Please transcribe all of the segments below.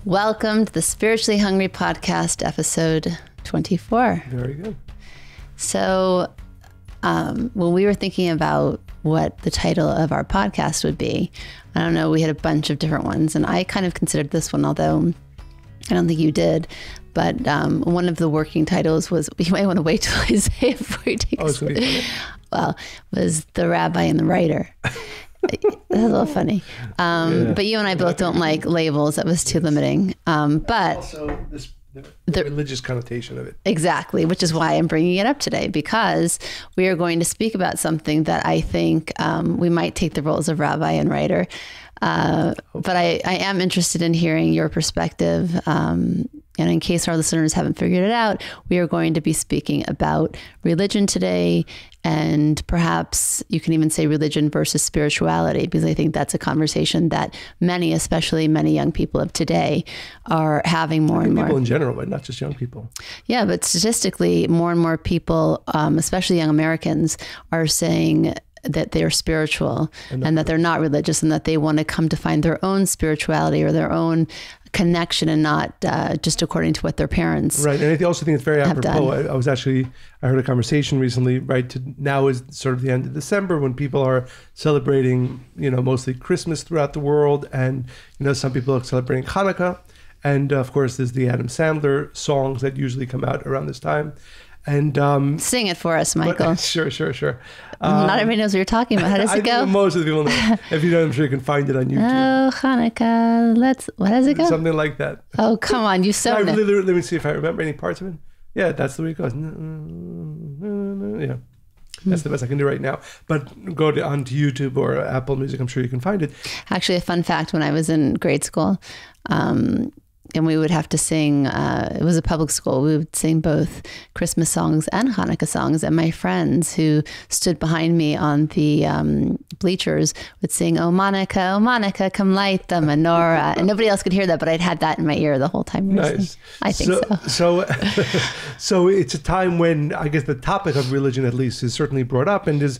Welcome to the Spiritually Hungry Podcast, episode 24. Very good. So when we were thinking about what the title of our podcast would be, I don't know, we had a bunch of different ones, and I kind of considered this one, although I don't think you did. But one of the working titles was, you might want to wait till I say it before you take it. Well, was The Rabbi and the Writer. That's a little funny. But you and I both don't like labels. That was too limiting. But also the religious connotation of it. Exactly, which is why I'm bringing it up today, because we are going to speak about something that I think we might take the roles of rabbi and writer. But I am interested in hearing your perspective. And in case our listeners haven't figured it out, we are going to be speaking about religion today. And perhaps you can even say religion versus spirituality, because I think that's a conversation that many, especially many young people of today, are having more and more. People in general, but not just young people. Yeah, but statistically, more and more people, especially young Americans, are saying that they're spiritual and that they're not religious, and that they want to come to find their own spirituality or their own connection, and not just according to what their parents right. And I also think it's very apropos. I heard a conversation recently, right? Now is sort of the end of December when people are celebrating, mostly Christmas throughout the world. And, some people are celebrating Hanukkah. And of course, there's the Adam Sandler songs that usually come out around this time. And sing it for us, Michael. Sure. Not everybody knows what you're talking about. How does it go? Most of the people know. If you don't, I'm sure you can find it on YouTube. Oh, Hanukkah. What does it go? Something like that. Oh, come on. You so know. Let me see if I remember any parts of it. Yeah, that's the way it goes. Yeah. That's the best I can do right now. But go onto YouTube or Apple Music. I'm sure you can find it. Actually, a fun fact, when I was in grade school, and we would have to sing, it was a public school, we would sing both Christmas songs and Hanukkah songs. And my friends who stood behind me on the bleachers would sing, "Oh Monica, come light the menorah." And nobody else could hear that, but I'd had that in my ear the whole time. Nice. I think so. So it's a time when I guess the topic of religion, at least, is certainly brought up and is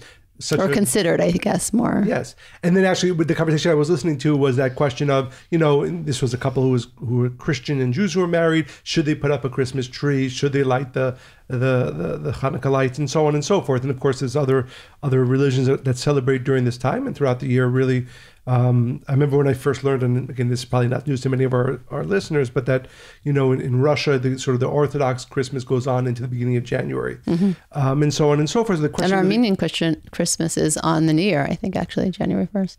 considered, I guess, more. Yes. And then actually with the conversation I was listening to was that question of, this was a couple who were Christian and Jews who were married. Should they put up a Christmas tree? Should they light the Hanukkah lights, and so on and so forth? And of course, there's other religions that celebrate during this time and throughout the year, really. I remember when I first learned, and again, this is probably not news to many of our listeners, but that, in Russia, the Orthodox Christmas goes on into the beginning of January, and so on and so forth. And Armenian Christian Christmas is on the New Year, I think, actually, January 1st.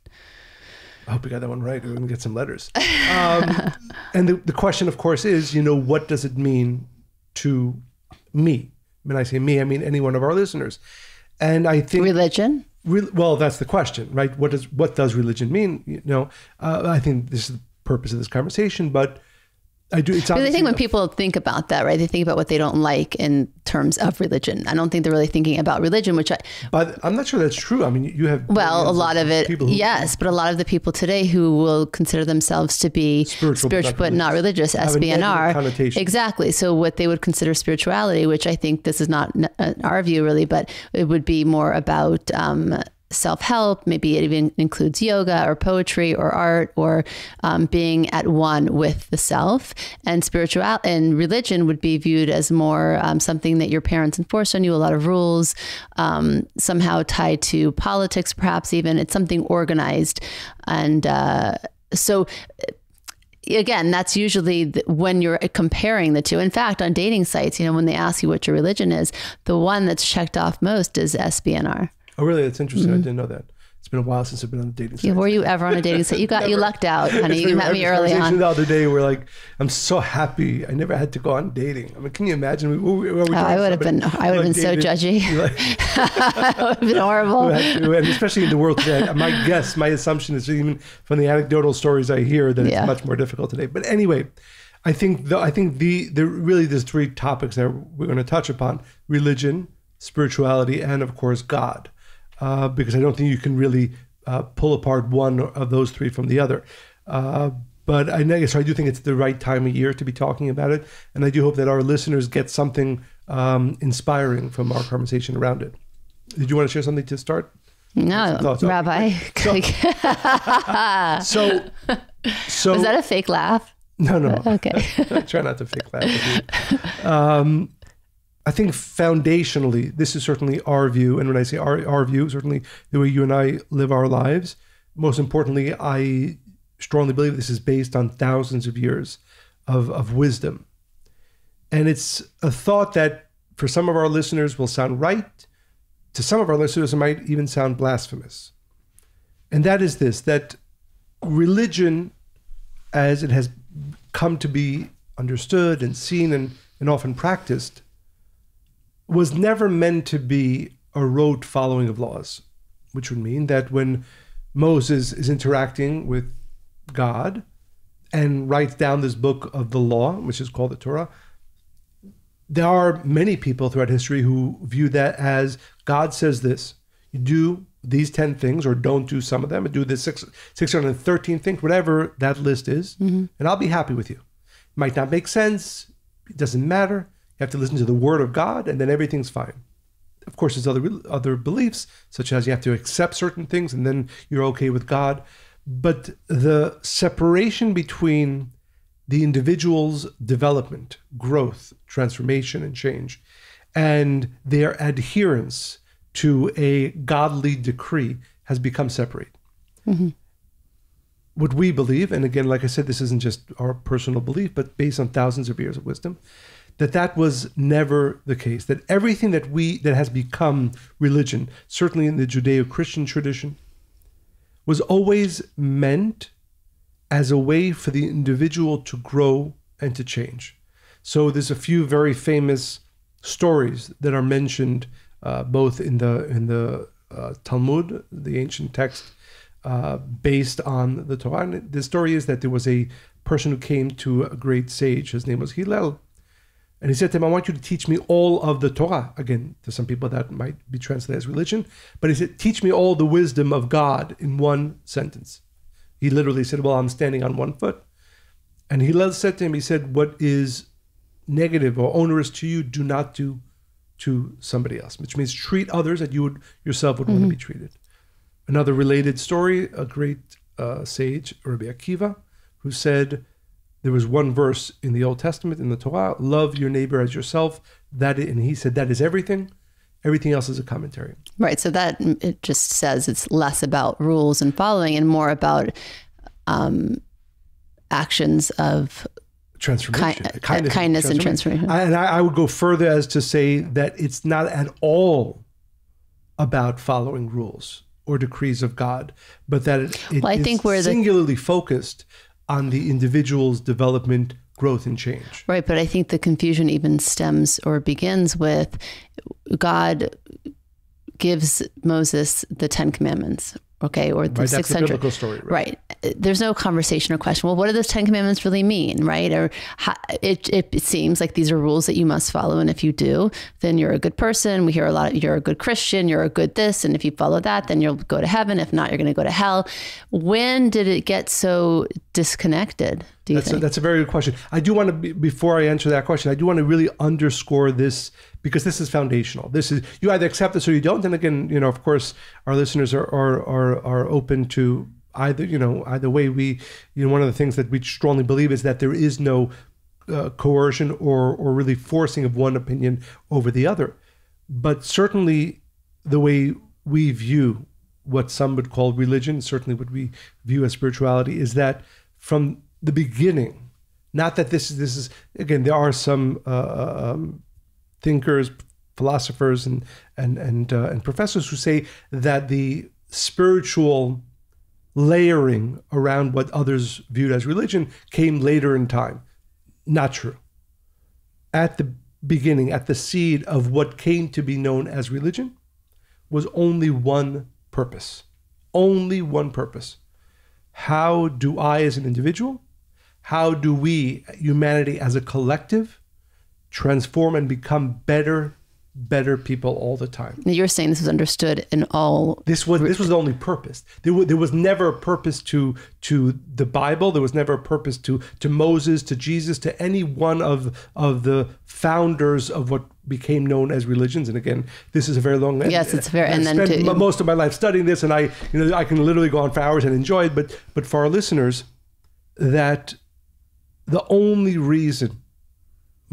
I hope we got that one right. We're going to get some letters. And the question, of course, is, what does it mean to me? When I say me, I mean any one of our listeners. And I think... Religion? Well, that's the question, right? What does religion mean? I think this is the purpose of this conversation, but I do. Because I think when people think about that, right, they think about what they don't like in terms of religion. I don't think they're really thinking about religion, But I'm not sure that's true. I mean, you have... Well, a lot of it, yes, but a lot of the people today who will consider themselves to be spiritual but not religious, SBNR. Exactly. So what they would consider spirituality, which I think this is not our view really, but it would be more about... self-help, maybe it even includes yoga or poetry or art or being at one with the self. And spirituality and religion would be viewed as more something that your parents enforced on you, a lot of rules, somehow tied to politics, perhaps even. It's something organized. And so again, that's usually when you're comparing the two. In fact, on dating sites, when they ask you what your religion is, the one that's checked off most is SBNR. Oh, really? That's interesting. I didn't know that. It's been a while since I've been on a dating site. Were you ever on a dating site? You lucked out, honey. You met me early on. The other day, we're like, I'm so happy I never had to go on dating. I mean, can you imagine? I would have been so judgy. That would have been horrible. And especially in the world today, my assumption is, even from the anecdotal stories I hear, that it's much more difficult today. But anyway, I think really there's three topics that we're going to touch upon: religion, spirituality, and of course God. Because I don't think you can really pull apart one of those three from the other. But I do think it's the right time of year to be talking about it. And I do hope that our listeners get something inspiring from our conversation around it. Did you want to share something to start? No, Rabbi. So Was that a fake laugh? No. Okay. I try not to fake laugh with you. I think foundationally, this is certainly our view. And when I say our view, certainly the way you and I live our lives. Most importantly, I strongly believe this is based on thousands of years of wisdom. And it's a thought that for some of our listeners will sound right. To some of our listeners, it might even sound blasphemous. And that is this, that religion, as it has come to be understood and seen and often practiced, was never meant to be a rote following of laws, which would mean that when Moses is interacting with God and writes down this book of the law, which is called the Torah, there are many people throughout history who view that as God says this, you do these 10 things or don't do some of them, and do the 613 things, whatever that list is, and I'll be happy with you. It might not make sense. It doesn't matter. You have to listen to the word of God, and then everything's fine. Of course, there's other beliefs, such as you have to accept certain things, and then you're okay with God. But the separation between the individual's development, growth, transformation, and change, and their adherence to a godly decree has become separate. What we believe, and again, like I said, this isn't just our personal belief, but based on thousands of years of wisdom, that was never the case. That everything that has become religion, certainly in the Judeo-Christian tradition, was always meant as a way for the individual to grow and to change. So there's a few very famous stories that are mentioned both in the Talmud, the ancient text, based on the Torah. And the story is that there was a person who came to a great sage. His name was Hillel. And he said to him, I want you to teach me all of the Torah. Again, to some people that might be translated as religion. But he said, teach me all the wisdom of God in one sentence. He literally said, well, I'm standing on one foot. And Hillel said to him, he said, what is negative or onerous to you, do not do to somebody else, which means treat others that you yourself would want to be treated. Another related story, a great sage, Rabbi Akiva, who said, there was one verse in the Old Testament, in the Torah, love your neighbor as yourself. And he said, that is everything. Everything else is a commentary. Right. So that it just says it's less about rules and following and more about actions of transformation, kindness and transformation. And I would go further as to say that it's not at all about following rules or decrees of God, but that it I think we're singularly focused on the individual's development, growth, and change. Right, but I think the confusion even stems or begins with God gives Moses the 10 Commandments, okay, or the 600. That's a biblical story, right? There's no conversation or question. Well, what do those 10 Commandments really mean, right? Or it seems like these are rules that you must follow, and if you do, then you're a good person. We hear a lot of you're a good Christian, you're a good this, and if you follow that, then you'll go to heaven. If not, you're going to go to hell. When did it get so disconnected? Do you think? That's a very good question. I do want to, before I answer that question, I do want to really underscore this, because this is foundational. This is, you either accept this or you don't. And again, of course, our listeners are open to either way. One of the things that we strongly believe is that there is no coercion or really forcing of one opinion over the other. But certainly the way we view what some would call religion, certainly what we view as spirituality, is that from the beginning, not that this is again, there are some thinkers, philosophers, and professors who say that the spiritual layering around what others viewed as religion came later in time. Not true. At the beginning, at the seed of what came to be known as religion, was only one purpose. Only one purpose. How do I as an individual, how do we, humanity as a collective, transform and become better people all the time? You're saying this was understood in all. This was the only purpose. There was never a purpose to the Bible. There was never a purpose to Moses, to Jesus, to any one of the founders of what became known as religions. And again, this is a very long. Yes, it's very. And then spent most of my life studying this, and I can literally go on for hours and enjoy it. But for our listeners, that the only reason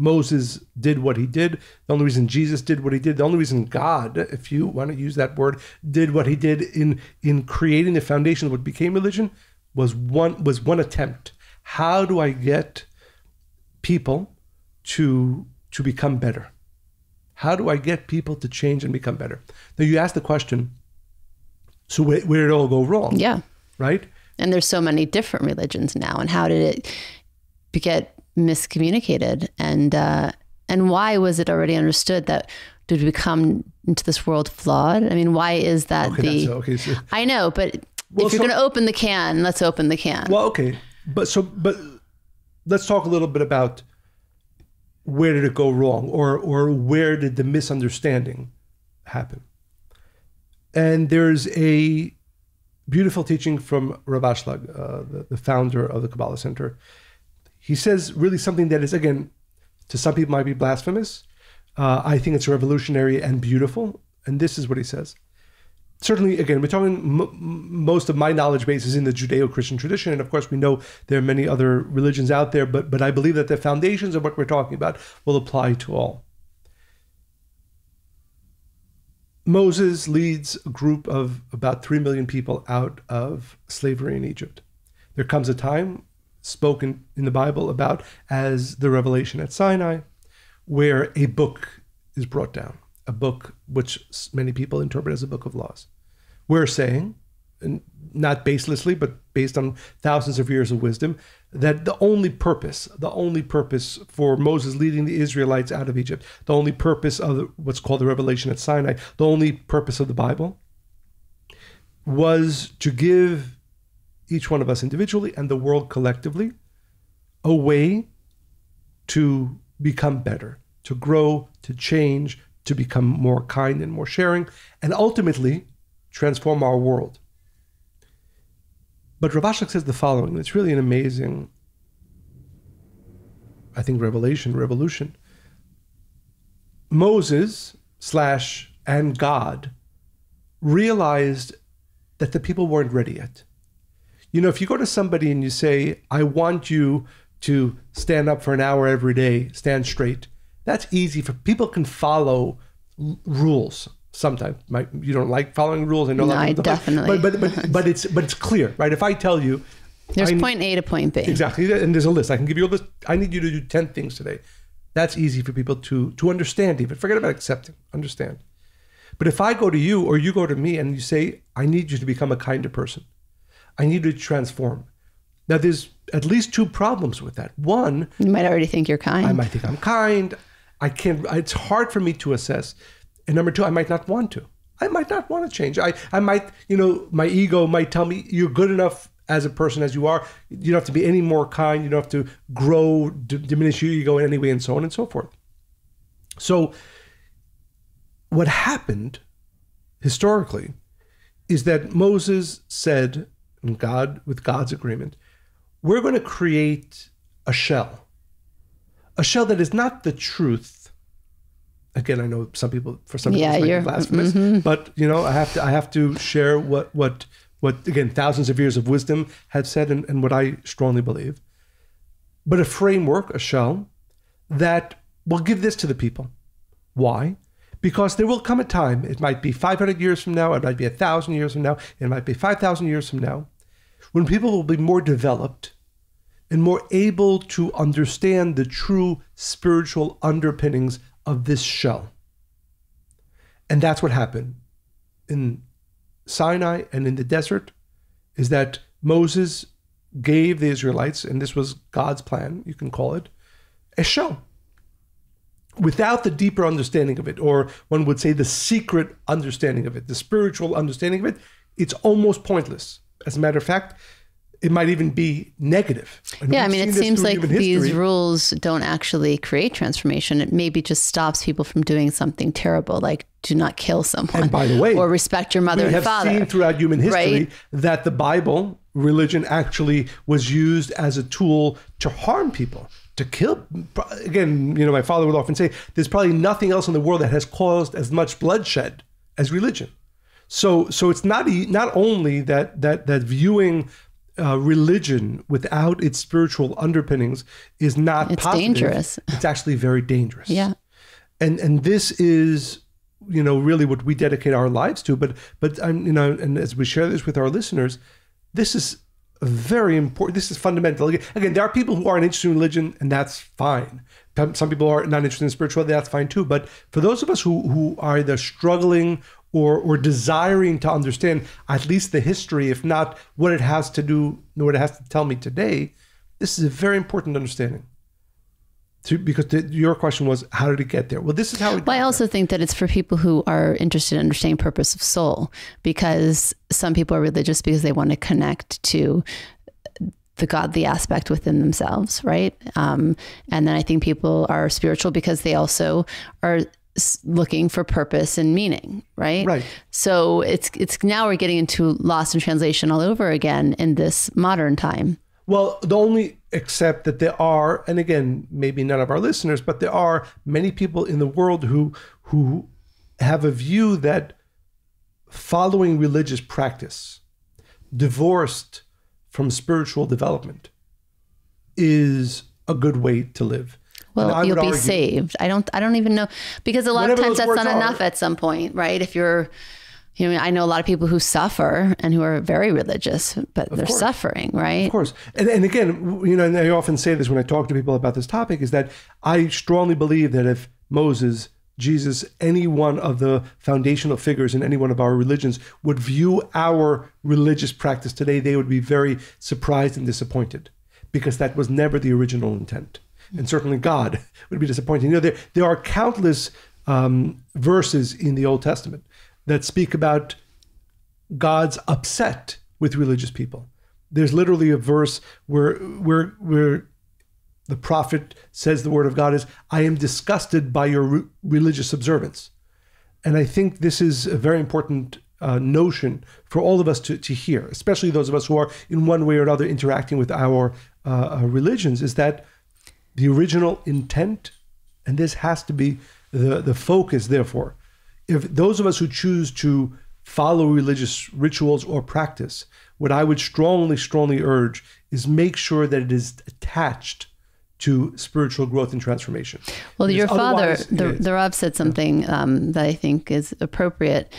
Moses did what he did, the only reason Jesus did what he did, the only reason God, if you want to use that word, did what he did in creating the foundation of what became religion was one attempt. How do I get people to become better? How do I get people to change and become better? Now you ask the question, so where did it all go wrong? Yeah. Right? And there's so many different religions now, and how did it get miscommunicated, and why was it already understood that did we come into this world flawed? I mean, why is that I know, but if you're going to open the can, let's open the can. Well, okay, but let's talk a little bit about where did it go wrong, or where did the misunderstanding happen? And there's a beautiful teaching from Rav Ashlag, the founder of the Kabbalah Center. He says really something that is, again, to some people might be blasphemous. I think it's revolutionary and beautiful. And this is what he says. Certainly, again, we're talking, most of my knowledge base is in the Judeo-Christian tradition. And of course, we know there are many other religions out there, but I believe that the foundations of what we're talking about will apply to all. Moses leads a group of about 3 million people out of slavery in Egypt. There comes a time spoken in the Bible about as the revelation at Sinai, where a book is brought down, a book which many people interpret as a book of laws. We're saying, and not baselessly, but based on thousands of years of wisdom, that the only purpose for Moses leading the Israelites out of Egypt, the only purpose of what's called the revelation at Sinai, the only purpose of the Bible was to give each one of us individually and the world collectively a way to become better, to grow, to change, to become more kind and more sharing, and ultimately transform our world. But Rav Ashlag says the following. It's really an amazing, I think, revolution. Moses / and God realized that the people weren't ready yet. You know, if you go to somebody and you say, I want you to stand up for an hour every day, stand straight, that's easy. For people can follow rules. Sometimes you don't like following rules. I know I definitely. But it's clear, right? If I tell you, there's point A to point B. Exactly, and there's a list. I can give you a list. I need you to do 10 things today. That's easy for people to understand. Even forget about accepting, understand. But if I go to you or you go to me and you say, I need you to become a kinder person, I need you to transform. Now, there's at least 2 problems with that. One, you might already think you're kind. I might think I'm kind. I can't. It's hard for me to assess. And number 2, I might not want to. I might not want to change. I might, my ego might tell me you're good enough as a person as you are. You don't have to be any more kind. You don't have to grow, diminish your ego in any way, and so on and so forth. So what happened historically is that Moses said, and God, with God's agreement, we're going to create a shell that is not the truth. Again, I know for some people it's like blasphemous, but I have to share what again thousands of years of wisdom have said and what I strongly believe. But a framework, a shell that will give this to the people. Why? Because there will come a time, it might be 500 years from now, it might be 1,000 years from now, it might be 5,000 years from now, when people will be more developed and more able to understand the true spiritual underpinnings of this shell. And that's what happened in Sinai and in the desert, is that Moses gave the Israelites, and this was God's plan, you can call it, a shell. Without the deeper understanding of it, or one would say the secret understanding of it, the spiritual understanding of it, it's almost pointless. As a matter of fact, it might even be negative. And yeah, I mean, it seems like these rules don't actually create transformation. It maybe just stops people from doing something terrible, like do not kill someone. And by the way, or respect your mother and father. We have seen throughout human history that the Bible, religion, actually was used as a tool to harm people, to kill. Again, my father would often say, there's probably nothing else in the world that has caused as much bloodshed as religion. So it's not only that viewing religion without its spiritual underpinnings is not it's positive. Dangerous. It's actually very dangerous. Yeah. And this is, really what we dedicate our lives to. But and as we share this with our listeners, this is very important. This is fundamental. Again, there are people who aren't interested in religion, and that's fine. Some people are not interested in spirituality, that's fine too. But for those of us who are either struggling or desiring to understand at least the history, if not what it has to do, what it has to tell me today, this is a very important understanding. Because your question was, how did it get there? Well, this is how it got I also think that it's for people who are interested in understanding purpose of soul, because some people are religious because they want to connect to the godly aspect within themselves, right? And then I think people are spiritual because they also are looking for purpose and meaning, right? Right. So it's now we're getting into lost in translation all over again in this modern time. Well, the only except that there are, and again, maybe none of our listeners, but there are many people in the world who have a view that following religious practice, divorced from spiritual development, is a good way to live. Well, you'll be saved. I don't even know, because a lot of times that's not enough at some point, right? If you're, I know a lot of people who suffer and who are very religious, but they're suffering, right? Of course. And again, and I often say this when I talk to people about this topic, is that I strongly believe that if Moses, Jesus, any one of the foundational figures in any one of our religions would view our religious practice today, they would be very surprised and disappointed, because that was never the original intent. And certainly God would be disappointed. There are countless verses in the Old Testament that speak about God's upset with religious people. There's literally a verse where the prophet says the word of God is, "I am disgusted by your religious observance." And I think this is a very important notion for all of us to hear, especially those of us who are in one way or another interacting with our religions, is that the original intent, and this has to be the focus, therefore, if those of us who choose to follow religious rituals or practice, what I would strongly, strongly urge is make sure that it is attached to spiritual growth and transformation. Well, your father, the Rav, said something that I think is appropriate.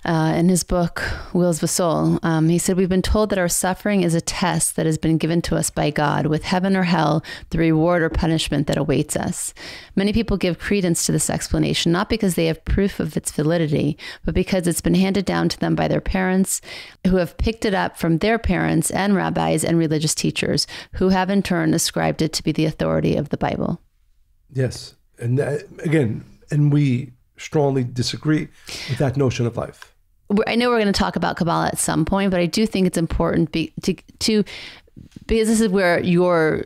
In his book, Wheels of a Soul, he said, "We've been told that our suffering is a test that has been given to us by God, with heaven or hell, the reward or punishment that awaits us. Many people give credence to this explanation, not because they have proof of its validity, but because it's been handed down to them by their parents, who have picked it up from their parents and rabbis and religious teachers, who have in turn ascribed it to be the authority of the Bible." Yes. And again, we strongly disagree with that notion of life. I know we're going to talk about Kabbalah at some point, but I do think it's important because this is where your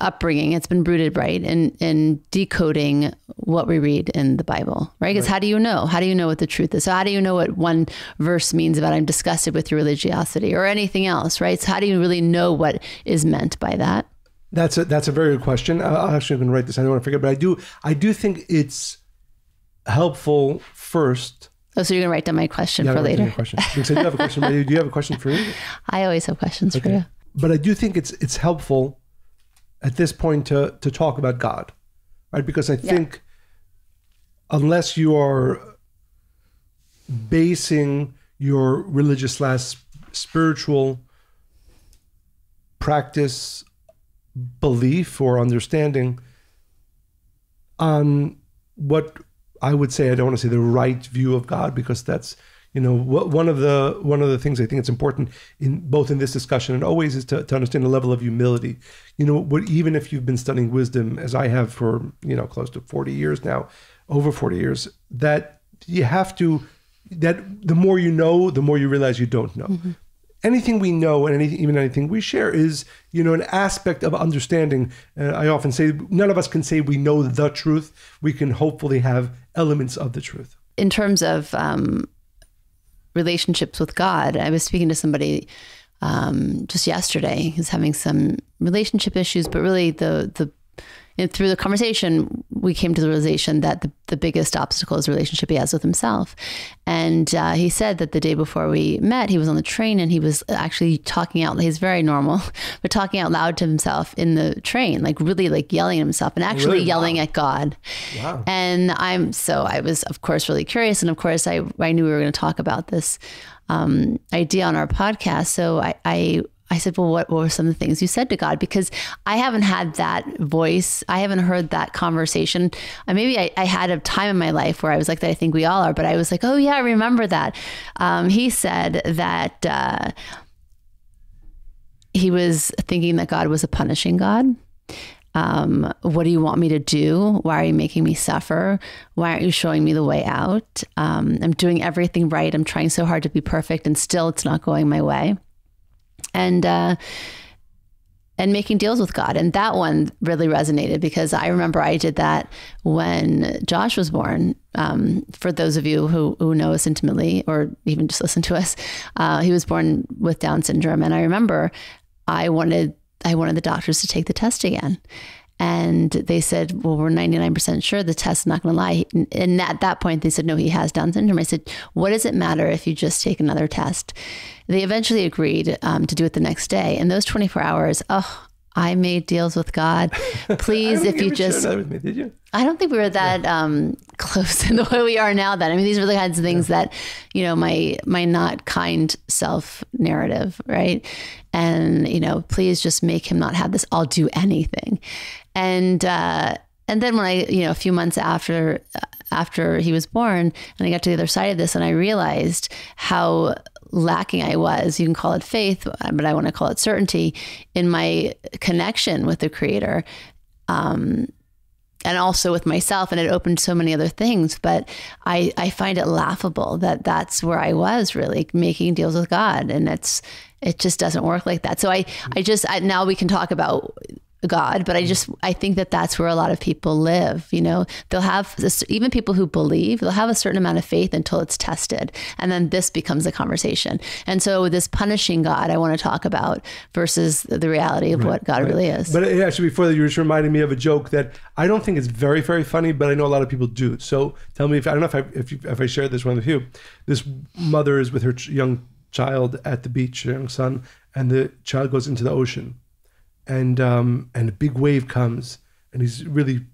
upbringing, it's been rooted, right, in decoding what we read in the Bible, right? Because how do you know? How do you know what the truth is? So how do you know what one verse means about "I'm disgusted with your religiosity" or anything else, right? So how do you really know what is meant by that? That's a very good question. I'm actually going to write this. I don't want to forget, but I do think it's helpful first. Oh, so you're going to write down my question for later? You said you have a question. Do you have a question for me? I always have questions for you. But I do think it's helpful at this point to talk about God, right? Because I think unless you are basing your religious/spiritual practice, belief, or understanding on what I would say, I don't want to say the right view of God, because that's, one of the things I think it's important in both in this discussion and always is to understand the level of humility. Even if you've been studying wisdom, as I have for, close to 40 years now, over 40 years, that you have to, that the more you know, the more you realize you don't know. Mm-hmm. Anything we know and even anything we share is, an aspect of understanding. I often say none of us can say we know the truth. We can hopefully have elements of the truth. In terms of relationships with God, I was speaking to somebody just yesterday who's having some relationship issues, but really the through the conversation, we came to the realization that the biggest obstacle is the relationship he has with himself. And he said that the day before we met, he was on the train and he was actually talking out. He's very normal, but talking out loud to himself in the train, like really like yelling at himself and actually really? Yelling at God. Wow. And I was, of course, really curious. And of course, I knew we were going to talk about this idea on our podcast. So I said, well, what were some of the things you said to God? Because I haven't had that voice. I haven't heard that conversation. Maybe I had a time in my life where I was like that. I think we all are. But I was like, oh, yeah, I remember that. He said that he was thinking that God was a punishing God. What do you want me to do? Why are you making me suffer? Why aren't you showing me the way out? I'm doing everything right. I'm trying so hard to be perfect and still it's not going my way. And making deals with God. And that one really resonated because I remember I did that when Josh was born. For those of you who know us intimately or even just listen to us, he was born with Down syndrome. And I remember I wanted the doctors to take the test again. And they said, well, we're 99% sure the test is not going to lie. And at that point, they said, no, he has Down syndrome. I said, what does it matter if you just take another test? They eventually agreed to do it the next day. And those 24 hours, I made deals with God. Please, if you just... Share that with me, did you? I don't think we were that close in the way we are now then. I mean, these are the kinds of things that, my not kind self narrative, right? And, please just make him not have this. I'll do anything. And then when a few months after he was born and I got to the other side of this and I realized how lacking I was, you can call it faith, but I want to call it certainty in my connection with the Creator. And also with myself, and it opened so many other things, but I find it laughable that that's where I was really making deals with God. And it just doesn't work like that. So I now we can talk about God, but I think that that's where a lot of people live. They'll have this, even people who believe, they'll have a certain amount of faith until it's tested. And then this becomes a conversation. And so this punishing God, I want to talk about versus the reality of what God really is. But actually, before that, you were just reminding me of a joke that I don't think is very, very funny, but I know a lot of people do. So tell me I don't know if I shared this one with you. This mother is with her young child at the beach, her young son, and the child goes into the ocean. And a big wave comes and he's really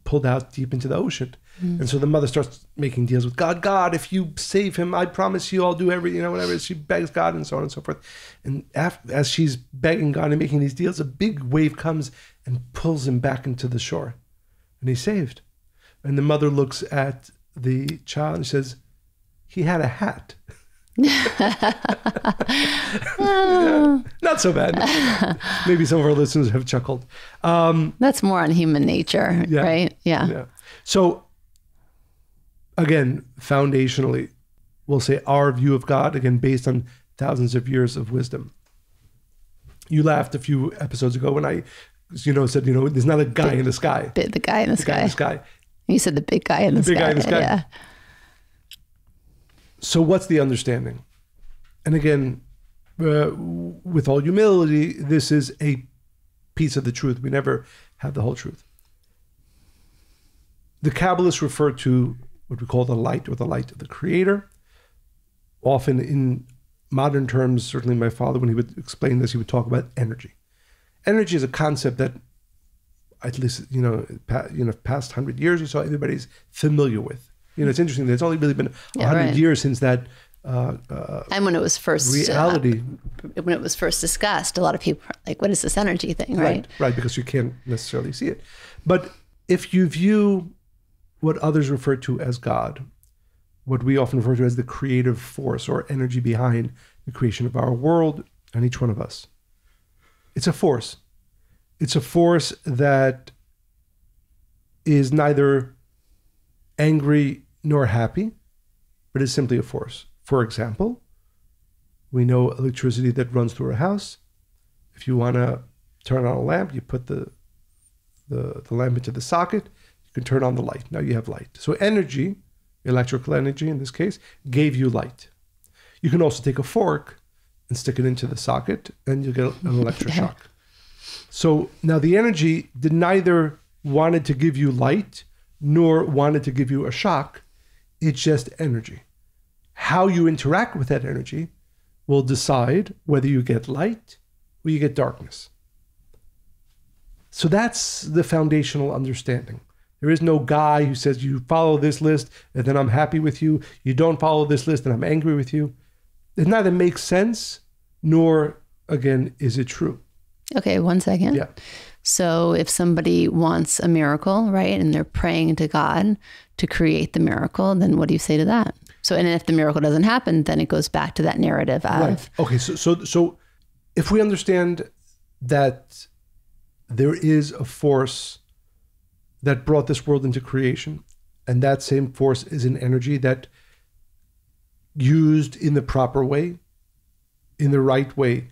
pulled out deep into the ocean. Mm. And so the mother starts making deals with God. God, if you save him, I promise you I'll do everything, whatever. She begs God and so on and so forth. And as she's begging God and making these deals, a big wave comes and pulls him back into the shore. And he's saved. And the mother looks at the child and says, he had a hat. Yeah, not so bad. Maybe some of our listeners have chuckled. That's more on human nature, right? Yeah. So again, foundationally, we'll say our view of God, again, based on thousands of years of wisdom. You laughed a few episodes ago when I, said, there's not a guy in the sky. The guy in the sky. You said the big guy in the sky. The big guy in the sky. Yeah. So what's the understanding? And again, with all humility, this is a piece of the truth. We never have the whole truth. The Kabbalists refer to what we call the light or the light of the Creator. Often in modern terms, certainly my father, when he would explain this, he would talk about energy. Energy is a concept that at least, past 100 years or so, everybody's familiar with. It's interesting that it's only really been 100 years since that. And when it was first reality, when it was first discussed, a lot of people were like, "What is this energy thing?" Right, because you can't necessarily see it. But if you view what others refer to as God, what we often refer to as the creative force or energy behind the creation of our world and each one of us, it's a force. It's a force that is neither angry nor happy, but is simply a force. For example, we know electricity that runs through a house. If you want to turn on a lamp, you put the lamp into the socket, you can turn on the light. Now you have light. So energy, electrical energy in this case, gave you light. You can also take a fork and stick it into the socket and you get an electric shock. So now the energy did neither wanted to give you light, nor wanted to give you a shock. It's just energy. How you interact with that energy will decide whether you get light or you get darkness. So that's the foundational understanding. There is no guy who says you follow this list and then I'm happy with you. You don't follow this list and I'm angry with you. It neither makes sense nor, again, is it true. Okay, 1 second. Yeah. So if somebody wants a miracle, right, and they're praying to God to create the miracle, then what do you say to that? So, and if the miracle doesn't happen, then it goes back to that narrative of... Right. Okay, so if we understand that there is a force that brought this world into creation, and that same force is an energy that used in the proper way, in the right way,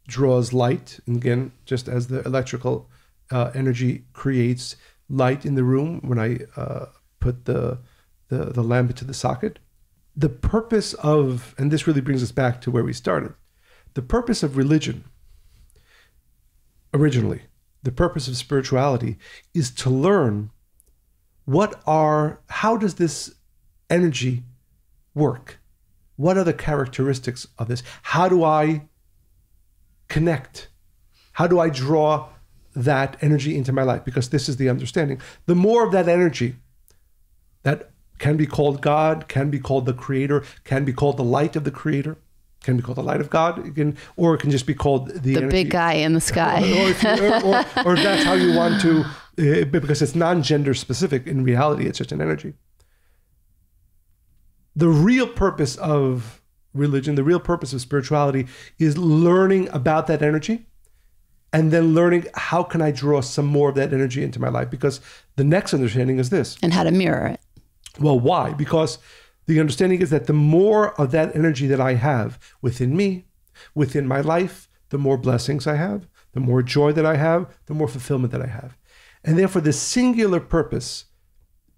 draws light. And again, just as the electrical energy creates light in the room when I put the lamp into the socket. The purpose of, and this really brings us back to where we started, the purpose of religion, originally, the purpose of spirituality is to learn how does this energy work? What are the characteristics of this? How do I connect? How do I draw that energy into my life? Because this is the understanding. The more of that energy that can be called God, can be called the creator, can be called the light of the creator, can be called the light of God, or it can just be called the energy. Big guy in the sky. or if that's how you want to, because it's non-gender specific. In reality, it's just an energy. The real purpose of religion, the real purpose of spirituality is learning about that energy and then learning how can I draw some more of that energy into my life? Because the next understanding is this. And how to mirror it. Well, why? Because the understanding is that the more of that energy that I have within me, within my life, the more blessings I have, the more joy that I have, the more fulfillment that I have. And therefore, the singular purpose,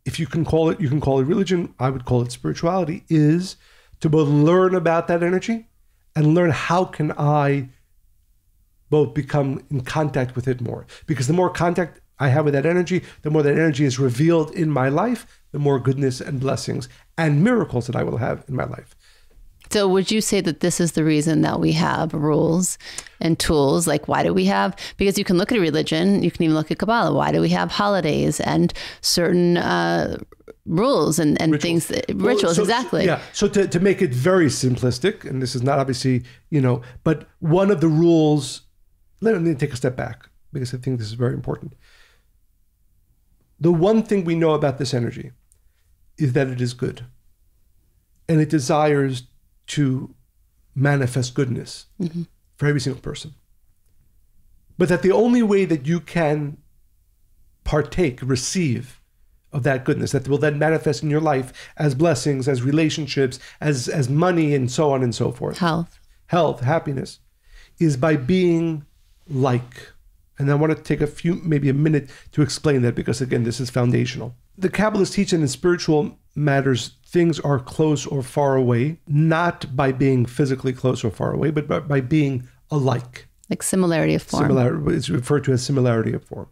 if you can call it religion, I would call it spirituality, is to both learn about that energy and learn how can I both become in contact with it more. Because the more contact I have with that energy, the more that energy is revealed in my life, the more goodness and blessings and miracles that I will have in my life. So would you say that this is the reason that we have rules and tools? Like, why do we have, because you can look at a religion, you can even look at Kabbalah. Why do we have holidays and certain rules and rituals. Rituals, exactly. Yeah. So to make it very simplistic, and this is not obviously, but one of the rules, let me take a step back because I think this is very important. The one thing we know about this energy is that it is good and it desires to manifest goodness for every single person. But that the only way that you can partake, receive of that goodness, that will then manifest in your life as blessings, as relationships, as money, and so on and so forth. Health, happiness, is by being like. And I want to take maybe a minute to explain that because, again, this is foundational. The Kabbalists teach that in spiritual matters, things are close or far away, not by being physically close or far away, but by being alike. Like similarity of form. It's referred to as similarity of form.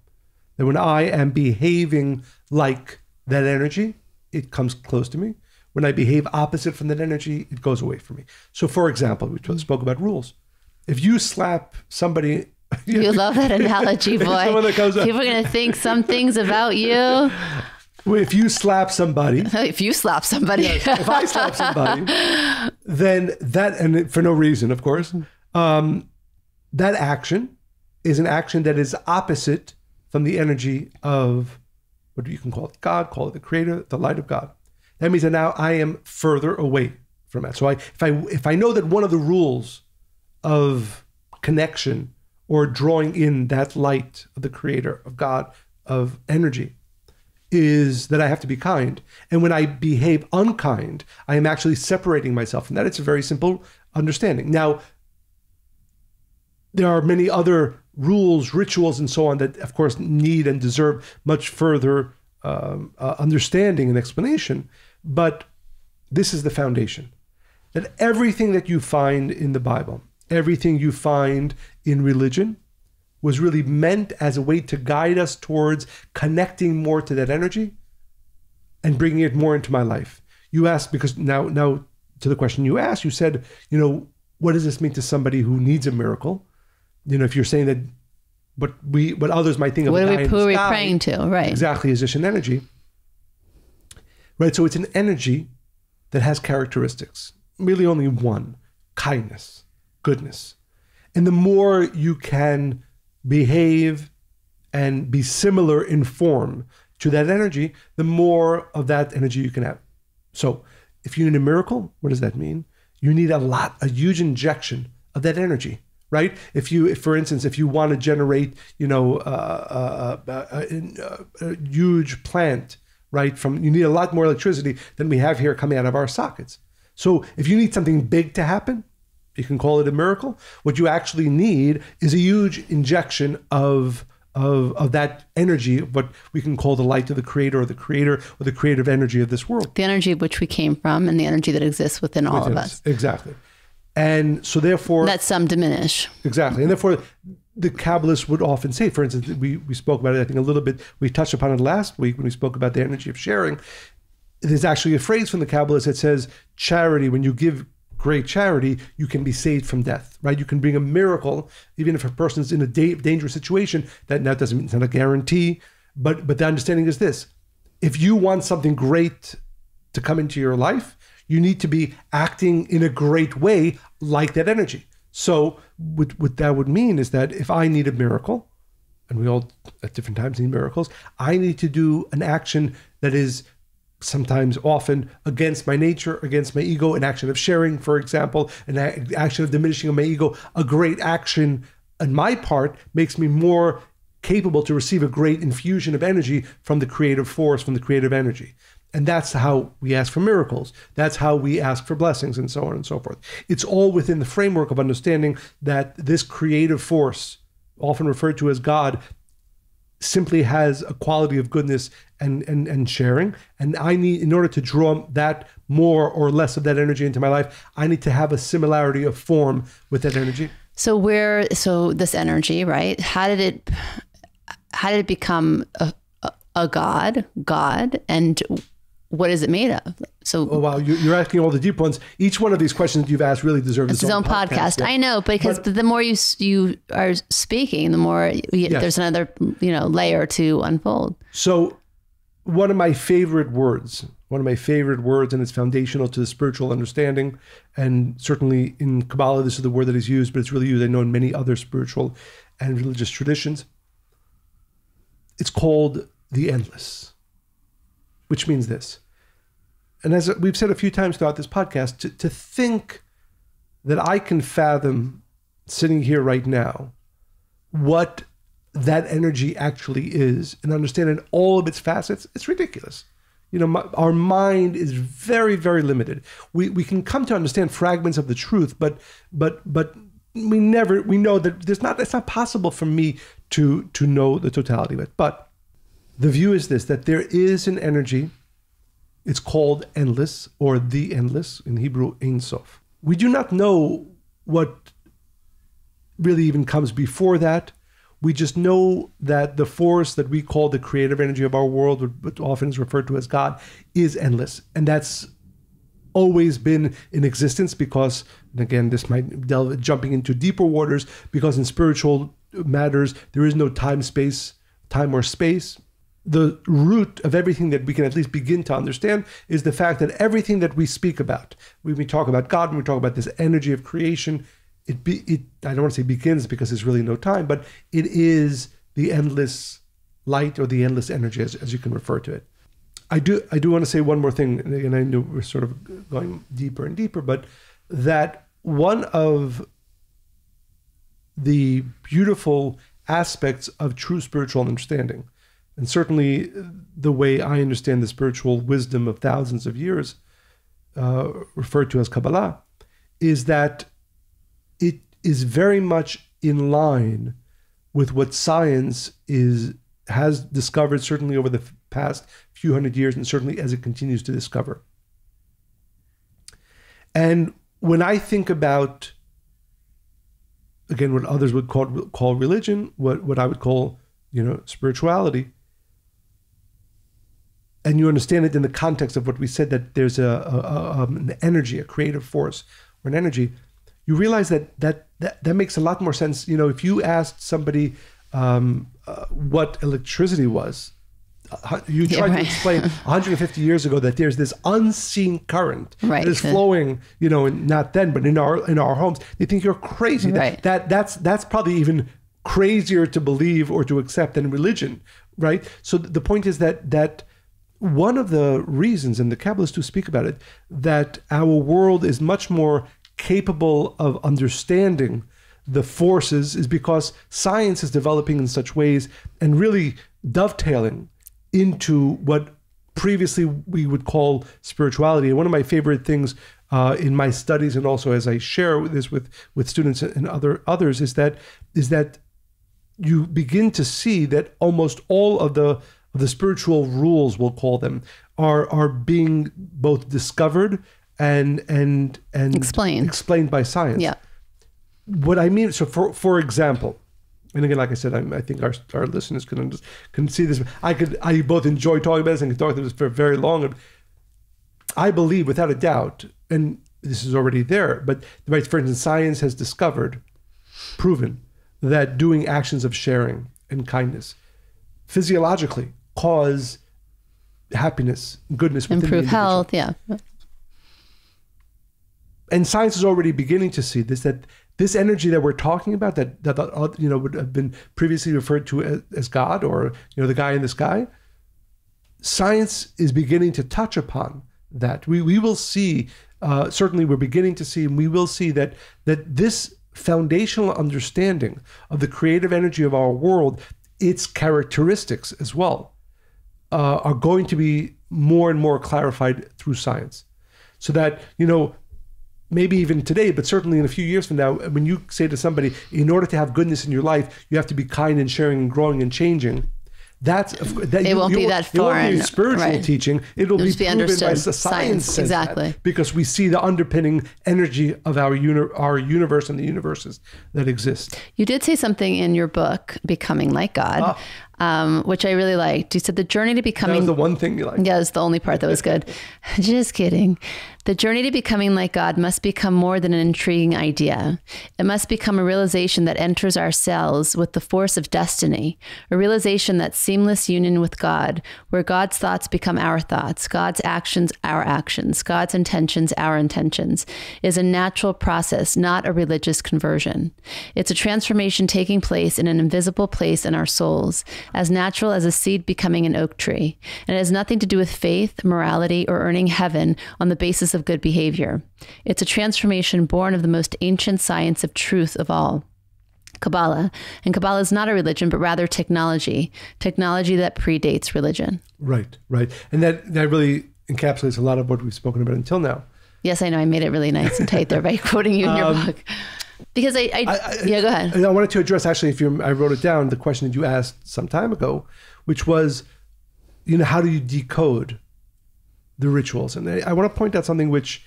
That when I am behaving like that energy, it comes close to me. When I behave opposite from that energy, it goes away from me. So, for example, we spoke about rules. If you slap somebody... You love that analogy, boy. People are going to think some things about you. If you slap somebody. Yes, if I slap somebody, then that, and for no reason, of course, that action is an action that is opposite from the energy of what you can call it God, call it the creator, the light of God. That means that now I am further away from that. So if I know that one of the rules of connection or drawing in that light of the creator, of God, of energy, is that I have to be kind. And when I behave unkind, I am actually separating myself from that. It's a very simple understanding. Now, there are many other rules, rituals, and so on that, of course, need and deserve much further understanding and explanation. But this is the foundation. That everything that you find in the Bible, everything you find in religion, was really meant as a way to guide us towards connecting more to that energy and bringing it more into my life. You asked, because now to the question you asked, you said, what does this mean to somebody who needs a miracle? If you're saying that what others might think of, who are we praying to? Right. Exactly, is just an energy. Right. So it's an energy that has characteristics, really only one: kindness, goodness. And the more you can behave and be similar in form to that energy, the more of that energy you can have. So if you need a miracle, what does that mean? You need a huge injection of that energy. Right? If for instance, if you want to generate, a huge plant, right? You need a lot more electricity than we have here coming out of our sockets. So if you need something big to happen, you can call it a miracle. What you actually need is a huge injection of that energy, what we can call the light of the creator or the creative energy of this world. The energy of which we came from and the energy that exists within all of us. Exactly. And so therefore... Let some diminish. Exactly. And therefore, the Kabbalists would often say, for instance, we spoke about it, I think, a little bit. We touched upon it last week when we spoke about the energy of sharing. There's actually a phrase from the Kabbalists that says, charity, when you give great charity, you can be saved from death, right? You can bring a miracle, even if a person's in a dangerous situation. That doesn't mean it's not a guarantee, but the understanding is this. If you want something great to come into your life, you need to be acting in a great way like that energy. So what that would mean is that if I need a miracle, and we all at different times need miracles, I need to do an action that is sometimes often against my nature, against my ego, an action of sharing, for example, an action of diminishing of my ego. A great action on my part makes me more capable to receive a great infusion of energy from the creative force, from the creative energy. And that's how we ask for miracles. That's how we ask for blessings, and so on and so forth. It's all within the framework of understanding that this creative force, often referred to as God, simply has a quality of goodness and sharing. And I need, in order to draw that more or less of that energy into my life, I need to have a similarity of form with that energy. So this energy, right? How did it become a God, and what is it made of? So, oh wow, you're asking all the deep ones. Each one of these questions you've asked really deserves its own podcast. Yeah. I know, because the more you are speaking, the more there's another layer to unfold. So, one of my favorite words, and it's foundational to the spiritual understanding, and certainly in Kabbalah, this is the word that is used, but it's really used, I know, in many other spiritual and religious traditions. It's called the endless, which means this. And as we've said a few times throughout this podcast, to think that I can fathom, sitting here right now, what that energy actually is and understand in all of its facets, it's ridiculous. Our mind is very, very limited. We can come to understand fragments of the truth, but we know that it's not possible for me to know the totality of it. But the view is this, that there is an energy. It's called endless, or the endless, in Hebrew, Ein Sof. We do not know what really even comes before that. We just know that the force that we call the creative energy of our world, what often is referred to as God, is endless. And that's always been in existence because, and again, this might delve jumping into deeper waters, because in spiritual matters, there is no time or space. The root of everything that we can at least begin to understand is the fact that everything that we speak about, when we talk about God, when we talk about this energy of creation, I don't want to say begins because there's really no time, but it is the endless light or the endless energy, as you can refer to it. I do want to say one more thing, and I know we're sort of going deeper and deeper, but that one of the beautiful aspects of true spiritual understanding, and certainly the way I understand the spiritual wisdom of thousands of years, referred to as Kabbalah, is that it is very much in line with what science has discovered, certainly over the past few hundred years, and certainly as it continues to discover. And when I think about again, what others would call religion, what I would call, spirituality. And you understand it in the context of what we said, that there's an energy, a creative force or an energy. You realize that makes a lot more sense. If you asked somebody what electricity was, you tried to explain 150 years ago that there's this unseen current that is flowing, not then, but in our homes. They think you're crazy. Right. That's probably even crazier to believe or to accept than religion, right? So the point is that one of the reasons, and the Kabbalists do speak about it, that our world is much more capable of understanding the forces is because science is developing in such ways and really dovetailing into what previously we would call spirituality. And one of my favorite things in my studies, and also as I share this with students and others, is that you begin to see that almost all of the spiritual rules, we'll call them, are being both discovered and explained by science. Yeah. What I mean, so for example, and again, like I said, I think our listeners can see this. I both enjoy talking about this and can talk about this for very long. I believe, without a doubt, and this is already there, but for instance, science has proven that doing actions of sharing and kindness physiologically cause happiness, goodness within improve health, yeah. And science is already beginning to see this, that this energy that we're talking about, that would have been previously referred to as God, or the guy in the sky, science is beginning to touch upon that. We will see, certainly we're beginning to see, and we will see that this foundational understanding of the creative energy of our world, its characteristics as well, are going to be more and more clarified through science. So that, maybe even today, but certainly in a few years from now, when you say to somebody, in order to have goodness in your life, you have to be kind and sharing and growing and changing. It won't be that foreign. It won't be spiritual teaching. It'll be proven by science. Exactly. Because we see the underpinning energy of our universe and the universes that exist. You did say something in your book, Becoming Like God, which I really liked. You said the journey to becoming... That was the one thing you liked. Yeah, it was the only part that was good. Just kidding. The journey to becoming like God must become more than an intriguing idea. It must become a realization that enters our cells with the force of destiny, a realization that seamless union with God, where God's thoughts become our thoughts, God's actions our actions, God's intentions our intentions, is a natural process, not a religious conversion. It's a transformation taking place in an invisible place in our souls, as natural as a seed becoming an oak tree. And it has nothing to do with faith, morality, or earning heaven on the basis of good behavior. It's a transformation born of the most ancient science of truth of all, Kabbalah. And Kabbalah is not a religion, but rather technology that predates religion. Right. And that really encapsulates a lot of what we've spoken about until now. Yes, I know. I made it really nice and tight there by quoting you in your book. Because yeah, go ahead. I wanted to address, actually, I wrote it down, the question that you asked some time ago, which was, how do you decode the rituals? And I want to point out something which...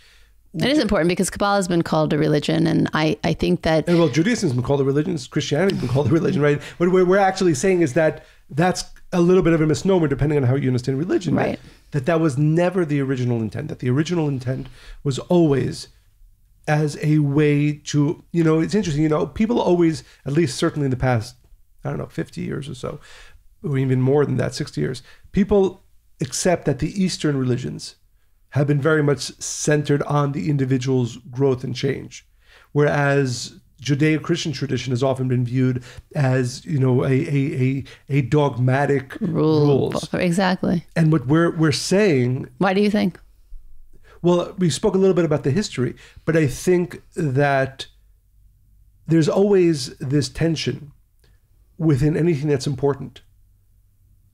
It is important because Kabbalah has been called a religion, and I think that... Well, Judaism has been called a religion, Christianity has been called a religion, right? What we're actually saying is that that's a little bit of a misnomer, depending on how you understand religion. Right. That was never the original intent, that the original intent was always as a way to... it's interesting, people always, at least certainly in the past, 50 years or so, or even more than that, 60 years, people accept that the Eastern religions have been very much centered on the individual's growth and change, whereas Judeo-Christian tradition has often been viewed as, a dogmatic rules. Exactly. And what we're saying... Why do you think? Well, we spoke a little bit about the history, but I think that there's always this tension within anything that's important.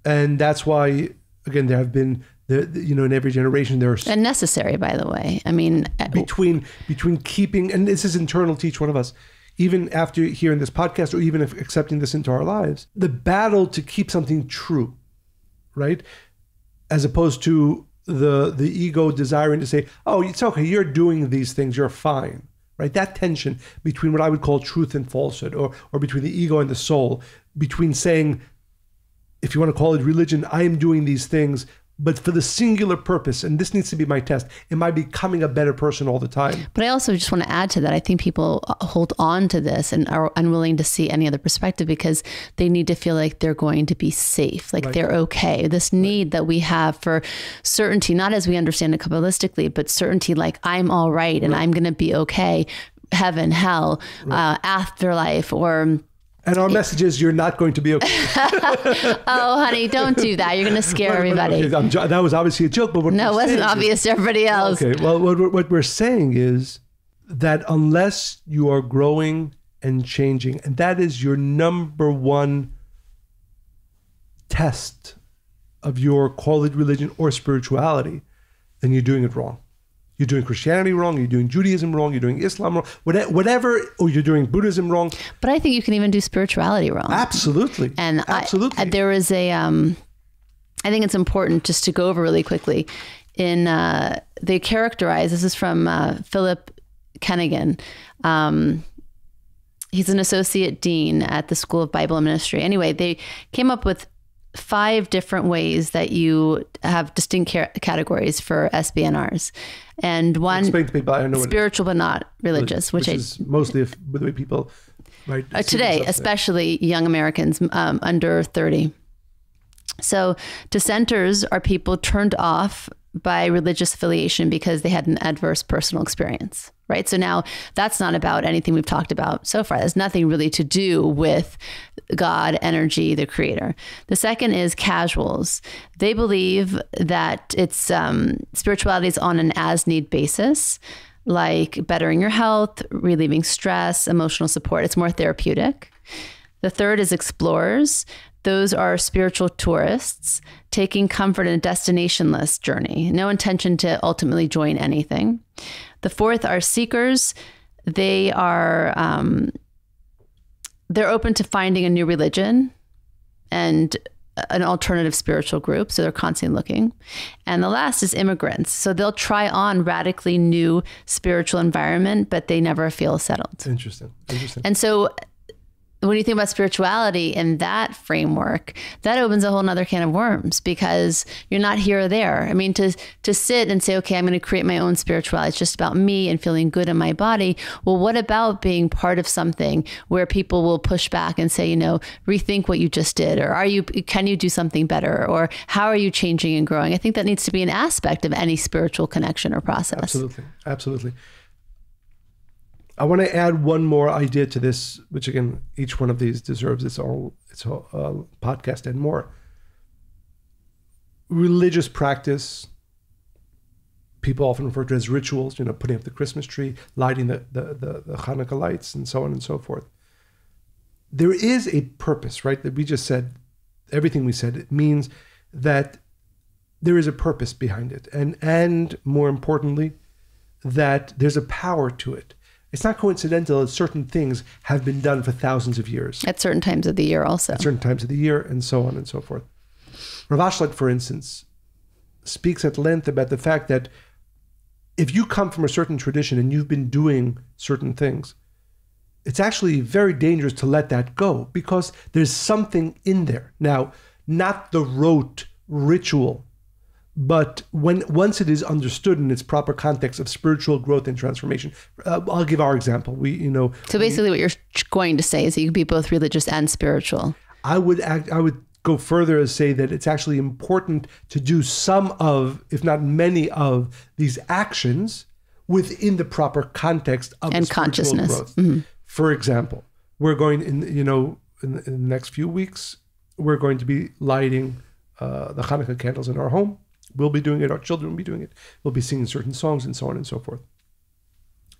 And that's why, again, there have been, in every generation, there are... And necessary, by the way. I mean... Between keeping, and this is internal to each one of us, even after hearing this podcast or even accepting this into our lives, the battle to keep something true, right? As opposed to the ego desiring to say, oh, it's okay, you're doing these things, you're fine, right? That tension between what I would call truth and falsehood, or between the ego and the soul, between saying, if you want to call it religion, I am doing these things, but for the singular purpose, and this needs to be my test, am I becoming a better person all the time? But I also just want to add to that, I think people hold on to this and are unwilling to see any other perspective because they need to feel like they're going to be safe, like they're okay. This need that we have for certainty, not as we understand it Kabbalistically, but certainty like I'm all right and I'm going to be okay, heaven, hell, afterlife, or... And our message is, you're not going to be okay. Oh, honey, don't do that. You're going to scare everybody. Okay, that was obviously a joke. But no, it wasn't obvious to everybody else. Okay, well, what we're saying is that unless you are growing and changing, and that is your number one test of your, call it religion or spirituality, then you're doing it wrong. You're doing Christianity wrong, you're doing Judaism wrong, you're doing Islam wrong, whatever, or you're doing Buddhism wrong. But I think you can even do spirituality wrong. Absolutely. And absolutely. There is a, I think it's important just to go over really quickly. They characterize, this is from Philip Kennigan. He's an associate dean at the School of Bible and Ministry. Anyway, they came up with 5 different ways that you have distinct categories for SBNRs. And one, spiritual but not religious, which is mostly the way people today, especially young Americans under 30. So dissenters are people turned off by religious affiliation because they had an adverse personal experience, right? So now that's not about anything we've talked about so far. There's nothing really to do with God, energy, the creator. The second is casuals. They believe that it's spirituality is on an as-need basis, like bettering your health, relieving stress, emotional support. It's more therapeutic. The third is explorers. Those are spiritual tourists taking comfort in a destination-less journey, no intention to ultimately join anything. The fourth are seekers. They are they're open to finding a new religion and an alternative spiritual group, so they're constantly looking. And the last is immigrants. So they'll try on radically new spiritual environment, but they never feel settled. Interesting. And so when you think about spirituality in that framework, that opens a whole nother can of worms because you're not here or there. I mean, to sit and say, okay, I'm going to create my own spirituality. It's just about me and feeling good in my body. Well, what about being part of something where people will push back and say, rethink what you just did, or can you do something better? Or how are you changing and growing? I think that needs to be an aspect of any spiritual connection or process. Absolutely. I want to add one more idea to this, which again, each one of these deserves its own podcast and more. Religious practice, people often refer to as rituals, putting up the Christmas tree, lighting the Hanukkah lights, and so on and so forth. There is a purpose, right? That we just said, everything we said, it means that there is a purpose behind it. And more importantly, that there's a power to it. It's not coincidental that certain things have been done for thousands of years. At certain times of the year also. At certain times of the year, and so on and so forth. Rav Ashlag, for instance, speaks at length about the fact that if you come from a certain tradition and you've been doing certain things, it's actually very dangerous to let that go because there's something in there. Now, not the rote ritual, but once it is understood in its proper context of spiritual growth and transformation. I'll give our example. So basically what you're going to say is that you can be both religious and spiritual. I would go further and say that it's actually important to do some of, if not many of, these actions within the proper context of and consciousness growth. Mm-hmm. For example, we're going in the next few weeks, we're going to be lighting the Hanukkah candles in our home. We'll be doing it. Our children will be doing it. We'll be singing certain songs and so on and so forth.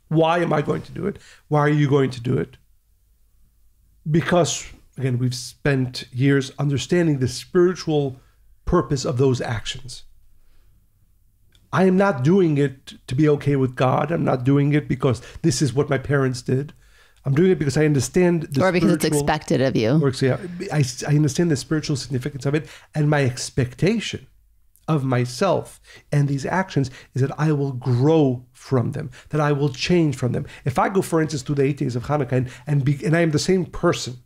Why am I going to do it? Why are you going to do it? Because, again, we've spent years understanding the spiritual purpose of those actions. I am not doing it to be okay with God. I'm not doing it because this is what my parents did. I'm doing it because I understand or because it's expected of you. I understand the spiritual significance of it, and my expectation of myself and these actions is that I will grow from them, that I will change from them. If I go, for instance, to the 8 days of Hanukkah and I am the same person,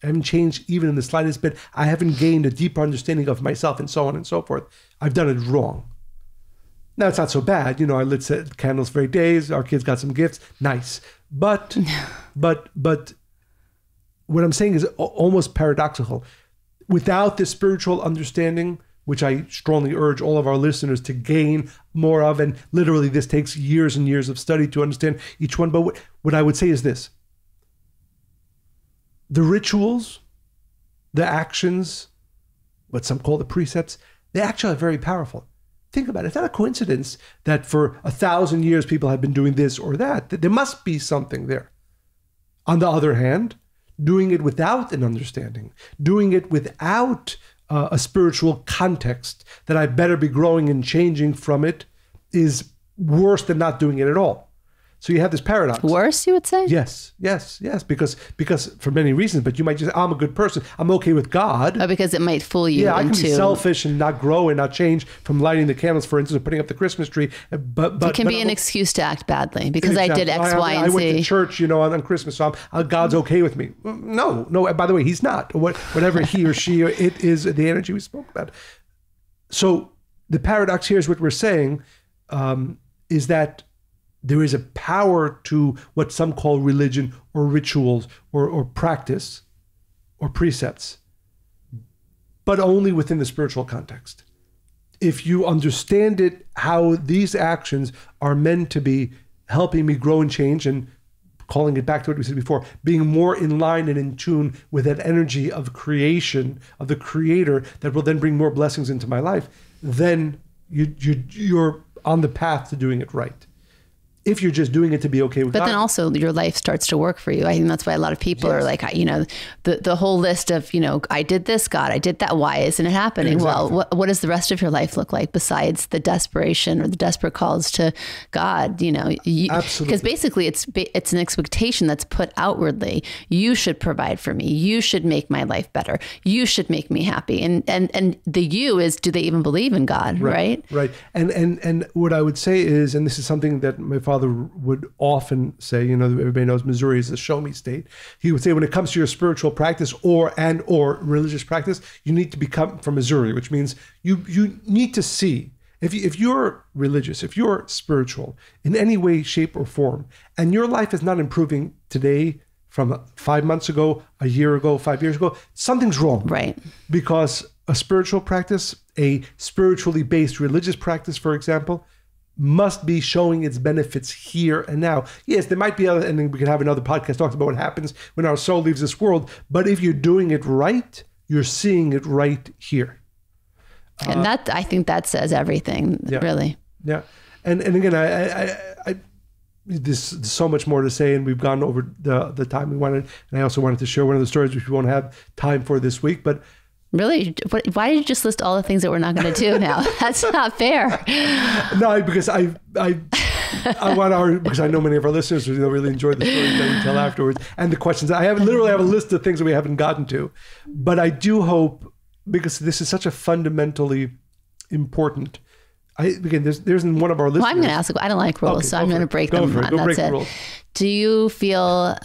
I haven't changed even in the slightest bit, I haven't gained a deeper understanding of myself and so on and so forth, I've done it wrong. Now, it's not so bad. I lit candles for 8 days, our kids got some gifts, nice. But what I'm saying is almost paradoxical. Without this spiritual understanding, which I strongly urge all of our listeners to gain more of, and literally this takes years and years of study to understand each one. But what I would say is this: the rituals, the actions, what some call the precepts, they actually are very powerful. Think about it. It's not a coincidence that for 1,000 years people have been doing this or that. There must be something there. On the other hand, doing it without an understanding, doing it without a spiritual context that I better be growing and changing from it is worse than not doing it at all. So you have this paradox. Worse, you would say? Yes. Because for many reasons, but you might just, I'm a good person. I'm okay with God. Oh, because it might fool you. Yeah, I can be selfish and not grow and not change from lighting the candles, for instance, or putting up the Christmas tree. But it can be an excuse to act badly because I did X, Y, and Z. I went to church, on Christmas, so God's okay with me. No. By the way, He's not. Whatever he or she, it is the energy we spoke about. So the paradox here is what we're saying is that there is a power to what some call religion or rituals or practice or precepts, but only within the spiritual context. If you understand it, how these actions are meant to be helping me grow and change, and calling it back to what we said before, being more in line and in tune with that energy of creation, of the Creator, that will then bring more blessings into my life, then you're on the path to doing it right. If you're just doing it to be okay with God. But then also your life starts to work for you. I think that's why a lot of people are like, the whole list of, I did this, God, I did that. Why isn't it happening? Exactly. Well, what does the rest of your life look like besides the desperation or the desperate calls to God? Absolutely. Because basically it's an expectation that's put outwardly. You should provide for me. You should make my life better. You should make me happy. And the you is, do they even believe in God? Right. Right. And what I would say is, and this is something that my father would often say, everybody knows Missouri is a show me state. He would say, when it comes to your spiritual practice or religious practice, you need to become from Missouri, which means you need to see if you're religious, if you're spiritual in any way, shape, or form, and your life is not improving today from 5 months ago, a year ago, 5 years ago, something's wrong. Right. Because a spiritual practice, a spiritually based religious practice, for example, must be showing its benefits here and now. Yes, there might be other, and we can have another podcast talking about what happens when our soul leaves this world. But if you're doing it right, you're seeing it right here. And I think that says everything, really. Yeah. And again, there's so much more to say, and we've gone over the time we wanted. And I also wanted to share one of the stories which we won't have time for this week, but really? Why did you just list all the things that we're not going to do now? That's not fair. No, because I want because I know many of our listeners really enjoy the stories that we tell afterwards and the questions. I literally have a list of things that we haven't gotten to, but I do hope, because this is such a fundamentally important. There's one of our listeners. Well, I'm going to ask. I don't like rules, so I'm going to break them. That's it. Do you feel?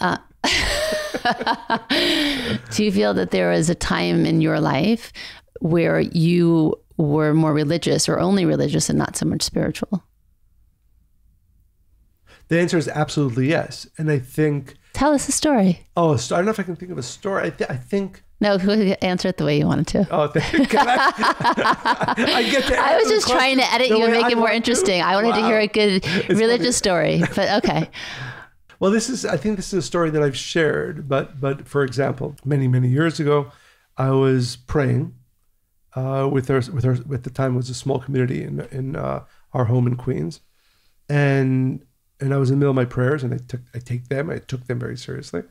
Do you feel that there was a time in your life where you were more religious or only religious and not so much spiritual? The answer is absolutely yes. And I think... Tell us a story. Oh, I don't know if I can think of a story. I think... No, answer it the way you wanted to. Oh, I get to. I was just trying to edit you and make it more interesting. I wanted to hear a good religious story, but okay. Well, I think this is a story that I've shared, but for example, many, many years ago, I was praying with at the time it was a small community in our home in Queens. And I was in the middle of my prayers, and I took them very seriously.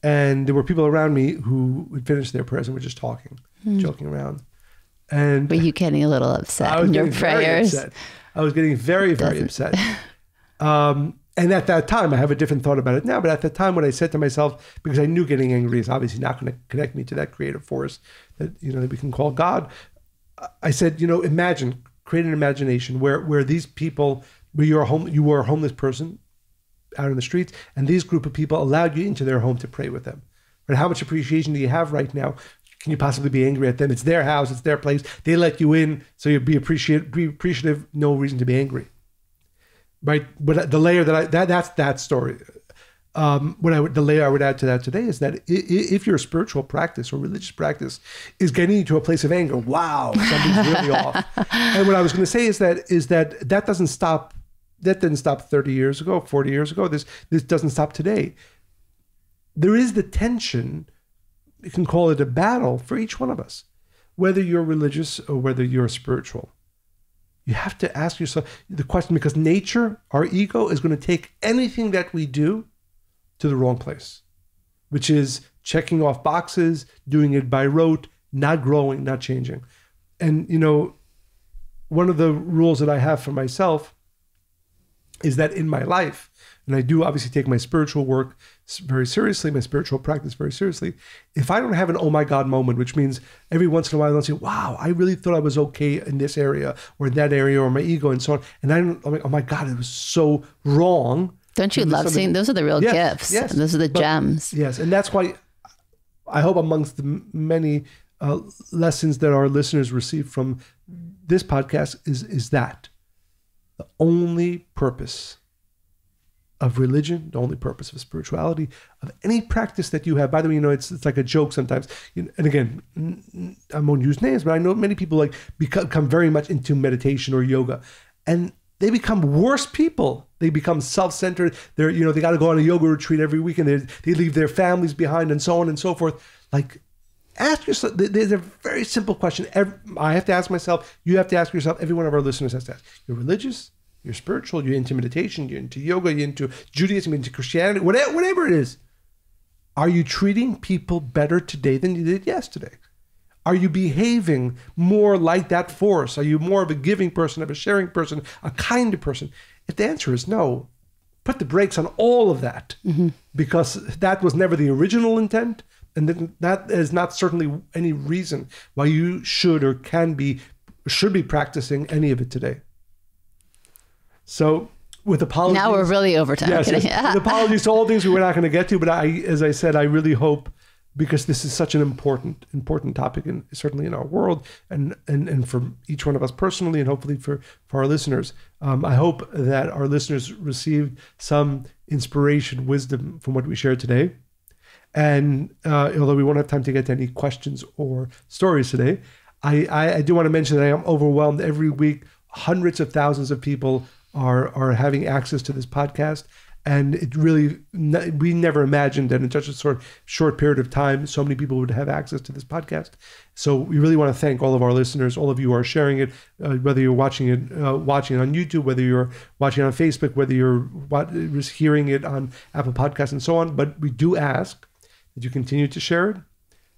And there were people around me who would finish their prayers and were just talking, joking around. And were you getting a little upset in your prayers? I was getting very, very upset. And at that time, I have a different thought about it now, but at that time when I said to myself, because I knew getting angry is obviously not going to connect me to that creative force that we can call God, I said, create an imagination where these people, where you were a homeless person out in the streets, and these group of people allowed you into their home to pray with them. But how much appreciation do you have right now? Can you possibly be angry at them? It's their house, it's their place. They let you in, so you be appreciative. No reason to be angry, right? But the layer that's that story. The layer I would add to that today is that if your spiritual practice or religious practice is getting you to a place of anger, wow, something's really off. And what I was going to say is that doesn't stop. That didn't stop 30 years ago, 40 years ago. This doesn't stop today. There is the tension. You can call it a battle for each one of us, whether you're religious or whether you're spiritual. You have to ask yourself the question, because nature, our ego, is going to take anything that we do to the wrong place, which is checking off boxes, doing it by rote, not growing, not changing. And, one of the rules that I have for myself is that in my life, and I do obviously take my spiritual work very seriously, my spiritual practice very seriously. If I don't have an oh my God moment, which means every once in a while I'll say, wow, I really thought I was okay in this area or in that area, or my ego and so on. And I'm like, oh my God, it was so wrong. Don't you love seeing, those are the real gifts. Yes. Those are the gems. Yes. And that's why I hope amongst the many lessons that our listeners receive from this podcast is that the only purpose of religion, the only purpose of spirituality, of any practice that you have. By the way, it's like a joke sometimes. And again, I won't use names, but I know many people become very much into meditation or yoga, and they become worse people. They become self-centered. They got to go on a yoga retreat every weekend. They leave their families behind, and so on and so forth. Ask yourself. There's a very simple question. I have to ask myself. You have to ask yourself. Every one of our listeners has to ask. You're religious. You're spiritual, you're into meditation, you're into yoga, you're into Judaism, you're into Christianity, whatever it is. Are you treating people better today than you did yesterday? Are you behaving more like that force? Are you more of a giving person, of a sharing person, a kind person? If the answer is no, put the brakes on all of that, because that was never the original intent. And that is not certainly any reason why you should or should be practicing any of it today. So with apologies. Now we're really over time. Yes, with apologies to all things we were not going to get to, but as I said, I really hope, because this is such an important topic, and certainly in our world, and for each one of us personally, and hopefully for our listeners. I hope that our listeners received some inspiration, wisdom from what we shared today. And although we won't have time to get to any questions or stories today, I do want to mention that I am overwhelmed every week. Hundreds of thousands of people are having access to this podcast. And it really, we never imagined that in such a short period of time, so many people would have access to this podcast. So we really want to thank all of our listeners, all of you who are sharing it, whether you're watching it on YouTube, whether you're watching it on Facebook, whether you're hearing it on Apple Podcasts and so on. But we do ask that you continue to share it,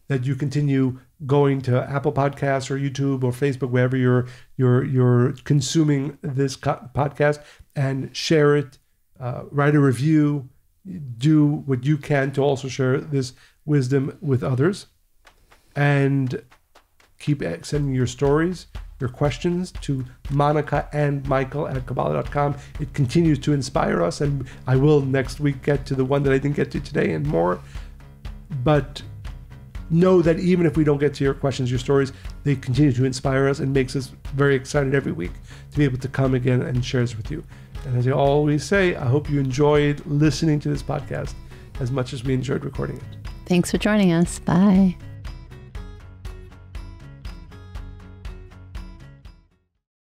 that you continue going to Apple Podcasts or YouTube or Facebook, wherever you're consuming this podcast, and share it, write a review, do what you can to also share this wisdom with others, and keep sending your stories, your questions to Monica and Michael at Kabbalah.com. It continues to inspire us, and I will next week get to the one that I didn't get to today and more. But know that even if we don't get to your questions, your stories, they continue to inspire us and makes us very excited every week to be able to come again and share this with you. And as I always say, I hope you enjoyed listening to this podcast as much as we enjoyed recording it. Thanks for joining us. Bye.